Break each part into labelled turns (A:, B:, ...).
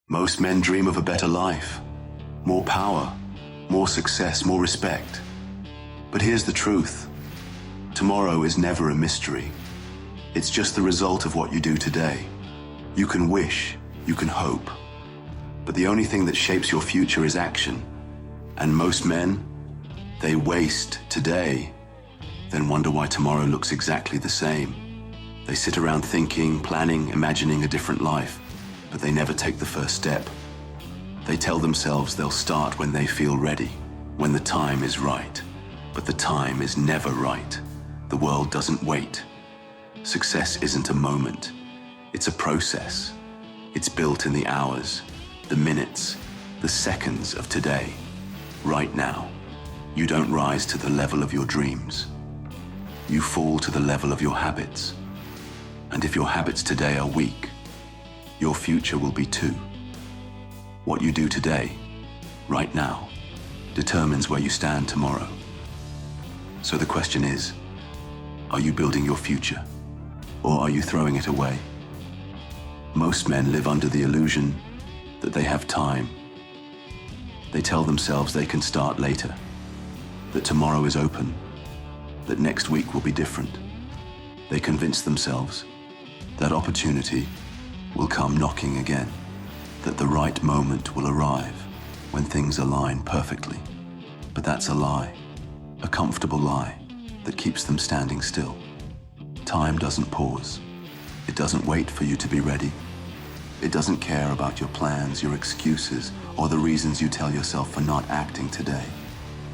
A: Most men dream of a better life, more power, more success, more respect. But here's the truth. Tomorrow is never a mystery. It's just the result of what you do today. You can wish, you can hope, but the only thing that shapes your future is action. And most men, they waste today, then wonder why tomorrow looks exactly the same. They sit around thinking, planning, imagining a different life, but they never take the first step. They tell themselves they'll start when they feel ready, when the time is right. But the time is never right. The world doesn't wait. Success isn't a moment. It's a process. It's built in the hours, the minutes, the seconds of today, right now. You don't rise to the level of your dreams. You fall to the level of your habits. And if your habits today are weak, your future will be too. What you do today, right now, determines where you stand tomorrow. So the question is, are you building your future, or are you throwing it away? Most men live under the illusion that they have time. They tell themselves they can start later, that tomorrow is open, that next week will be different. They convince themselves that opportunity will come knocking again, that the right moment will arrive when things align perfectly. But that's a lie, a comfortable lie that keeps them standing still. Time doesn't pause. It doesn't wait for you to be ready. It doesn't care about your plans, your excuses, or the reasons you tell yourself for not acting today.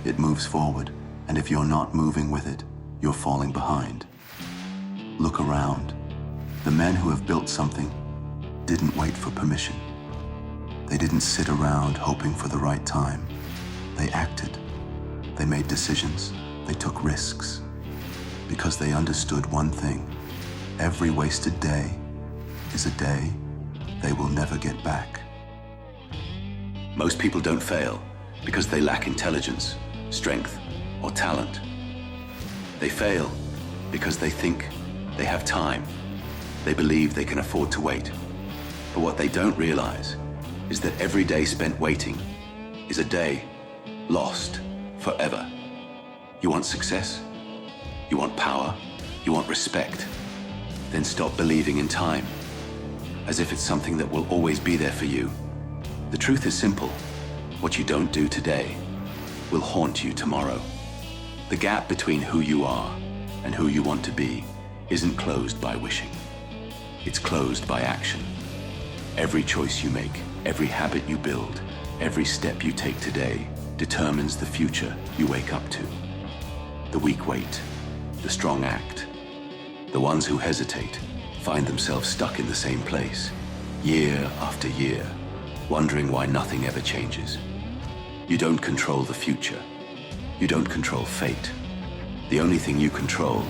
A: It moves forward, and if you're not moving with it, you're falling behind. Look around. The men who have built something didn't wait for permission. They didn't sit around hoping for the right time. They acted. They made decisions. They took risks. Because they understood one thing. Every wasted day is a day they will never get back. Most people don't fail because they lack intelligence, strength, or talent. They fail because they think they have time. They believe they can afford to wait. But what they don't realize is that every day spent waiting is a day lost forever. You want success? You want power? You want respect? Then stop believing in time, as if it's something that will always be there for you. The truth is simple. What you don't do today will haunt you tomorrow. The gap between who you are and who you want to be isn't closed by wishing. It's closed by action. Every choice you make, every habit you build, every step you take today determines the future you wake up to. The weak wait, the strong act. The ones who hesitate find themselves stuck in the same place, year after year, wondering why nothing ever changes. You don't control the future. You don't control fate. The only thing you control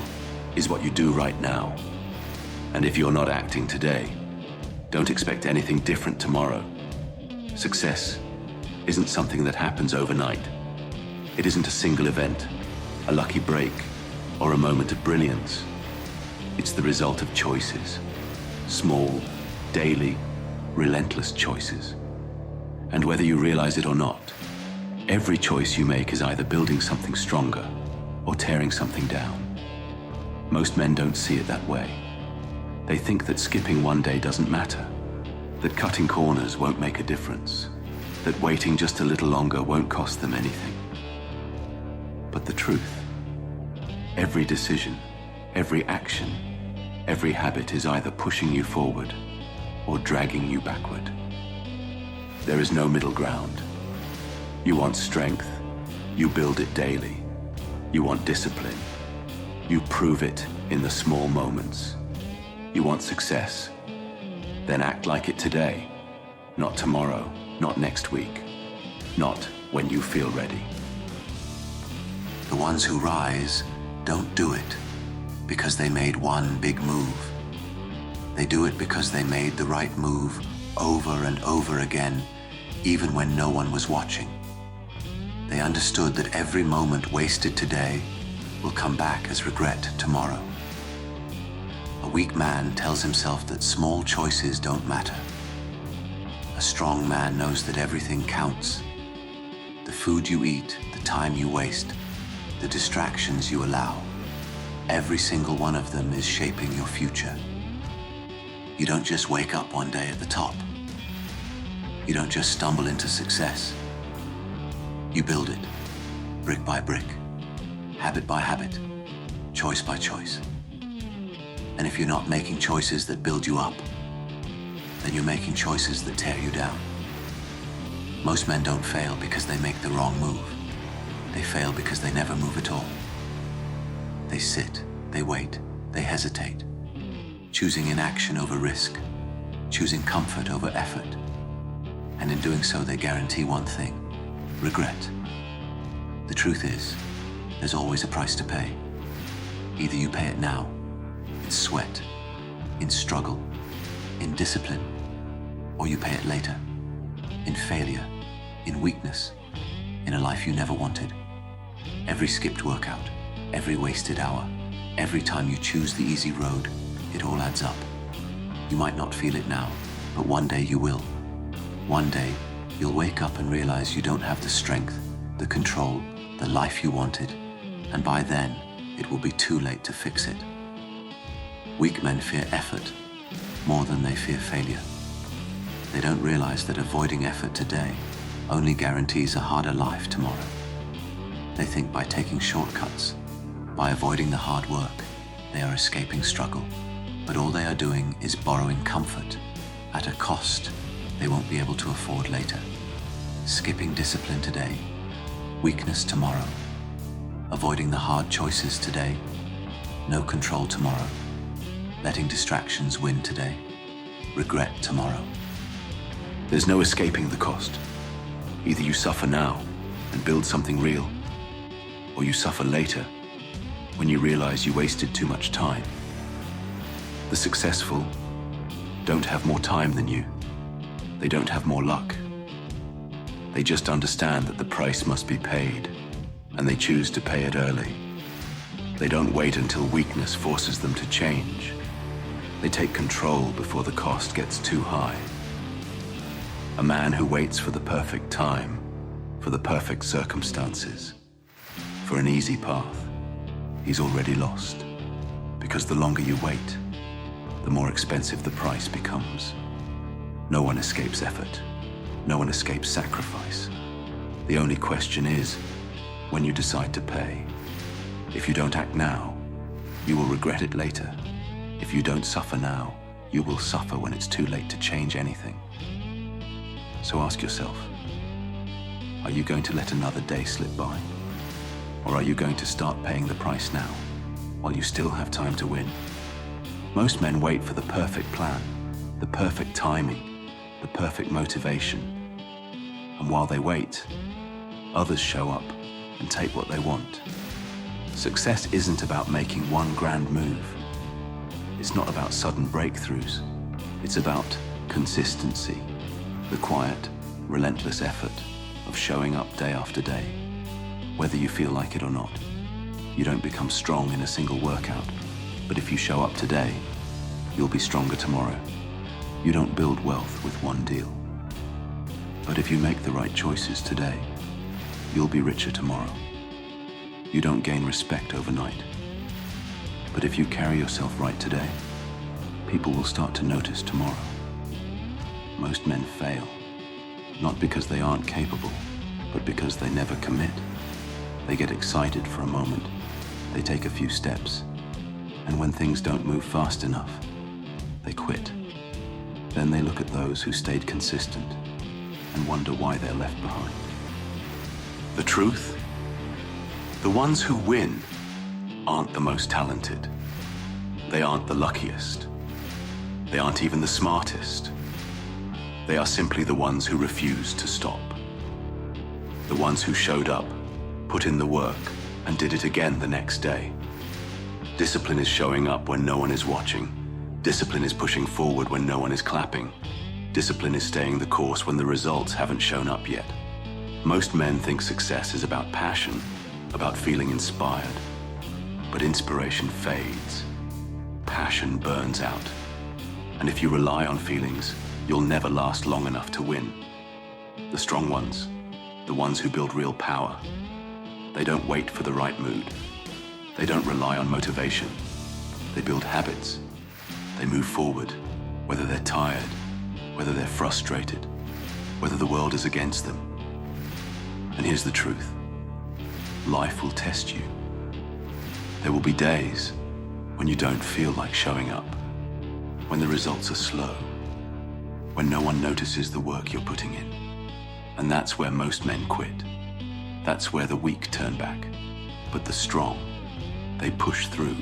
A: is what you do right now. And if you're not acting today, don't expect anything different tomorrow. Success isn't something that happens overnight. It isn't a single event, a lucky break, or a moment of brilliance. It's the result of choices. Small, daily, relentless choices. And whether you realize it or not, every choice you make is either building something stronger or tearing something down. Most men don't see it that way. They think that skipping one day doesn't matter, that cutting corners won't make a difference, that waiting just a little longer won't cost them anything. But the truth, every decision, every action, every habit is either pushing you forward or dragging you backward. There is no middle ground. You want strength, you build it daily. You want discipline, you prove it in the small moments. You want success, then act like it today, not tomorrow, not next week, not when you feel ready. The ones who rise don't do it because they made one big move. They do it because they made the right move over and over again, even when no one was watching. They understood that every moment wasted today will come back as regret tomorrow. A weak man tells himself that small choices don't matter.
B: A strong man knows that everything counts. The food you eat, the time you waste, the distractions you allow. Every single one of them is shaping your future. You don't just wake up one day at the top. You don't just stumble into success. You build it, brick by brick, habit by habit, choice by choice. And if you're not making choices that build you up, then you're making choices that tear you down. Most men don't fail because they make the wrong move. They fail because they never move at all. They sit, they wait, they hesitate, choosing inaction over risk, choosing comfort over effort. And in doing so, they guarantee one thing: regret. The truth is, there's always a price to pay. Either you pay it now, in sweat, in struggle, in discipline, or you pay it later, in failure, in weakness, in a life you never wanted. Every skipped workout, every wasted hour, every time you choose the easy road, it all adds up. You might not feel it now, but one day you will. One day, you'll wake up and realize you don't have the strength, the control, the life you wanted, and by then, it will be too late to fix it. Weak men fear effort more than they fear failure. They don't realize that avoiding effort today only guarantees a harder life tomorrow. They think by taking shortcuts, by avoiding the hard work, they are escaping struggle. But all they are doing is borrowing comfort at a cost they won't be able to afford later. Skipping discipline today, weakness tomorrow. Avoiding the hard choices today, no control tomorrow. Letting distractions win today, regret tomorrow.
A: There's no escaping the cost. Either you suffer now and build something real, or you suffer later when you realize you wasted too much time. The successful don't have more time than you. They don't have more luck. They just understand that the price must be paid, and they choose to pay it early. They don't wait until weakness forces them to change. They take control before the cost gets too high. A man who waits for the perfect time, for the perfect circumstances, for an easy path, he's already lost. Because the longer you wait, the more expensive the price becomes. No one escapes effort. No one escapes sacrifice. The only question is, when you decide to pay. If you don't act now, you will regret it later. If you don't suffer now, you will suffer when it's too late to change anything. So ask yourself, are you going to let another day slip by? Or are you going to start paying the price now, while you still have time to win? Most men wait for the perfect plan, the perfect timing, the perfect motivation. And while they wait, others show up and take what they want. Success isn't about making one grand move. It's not about sudden breakthroughs. It's about consistency, the quiet, relentless effort of showing up day after day, whether you feel like it or not. You don't become strong in a single workout, but if you show up today, you'll be stronger tomorrow. You don't build wealth with one deal. But if you make the right choices today, you'll be richer tomorrow. You don't gain respect overnight. But if you carry yourself right today, people will start to notice tomorrow. Most men fail, not because they aren't capable, but because they never commit. They get excited for a moment, they take a few steps, and when things don't move fast enough, they quit. Then they look at those who stayed consistent and wonder why they're left behind. The truth? The ones who win aren't the most talented. They aren't the luckiest. They aren't even the smartest. They are simply the ones who refused to stop. The ones who showed up, put in the work, and did it again the next day. Discipline is showing up when no one is watching. Discipline is pushing forward when no one is clapping. Discipline is staying the course when the results haven't shown up yet. Most men think success is about passion, about feeling inspired. But inspiration fades. Passion burns out. And if you rely on feelings, you'll never last long enough to win. The strong ones, the ones who build real power, they don't wait for the right mood. They don't rely on motivation. They build habits. They move forward, whether they're tired, whether they're frustrated, whether the world is against them. And here's the truth. Life will test you. There will be days when you don't feel like showing up, when the results are slow, when no one notices the work you're putting in. And that's where most men quit. That's where the weak turn back. But the strong, they push through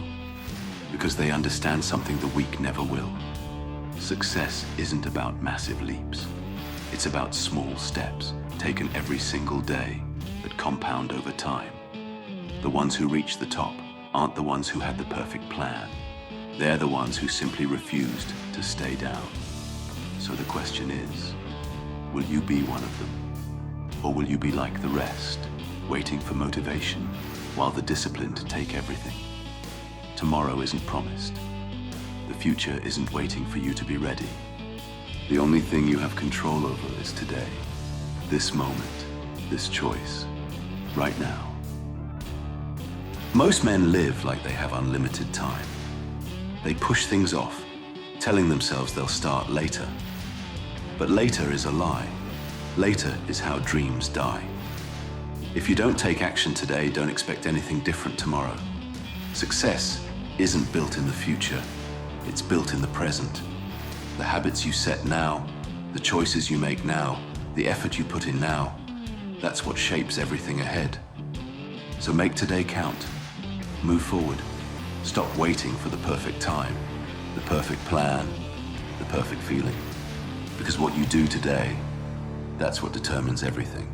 A: because they understand something the weak never will. Success isn't about massive leaps. It's about small steps taken every single day that compound over time. The ones who reach the top aren't the ones who had the perfect plan. They're the ones who simply refused to stay down. So the question is, will you be one of them? Or will you be like the rest, waiting for motivation while the disciplined take everything? Tomorrow isn't promised. The future isn't waiting for you to be ready. The only thing you have control over is today, this moment, this choice, right now. Most men live like they have unlimited time. They push things off, telling themselves they'll start later. But later is a lie. Later is how dreams die. If you don't take action today, don't expect anything different tomorrow. Success isn't built in the future, it's built in the present. The habits you set now, the choices you make now, the effort you put in now, that's what shapes everything ahead. So make today count. Move forward. Stop waiting for the perfect time, the perfect plan, the perfect feeling. Because what you do today, that's what determines everything.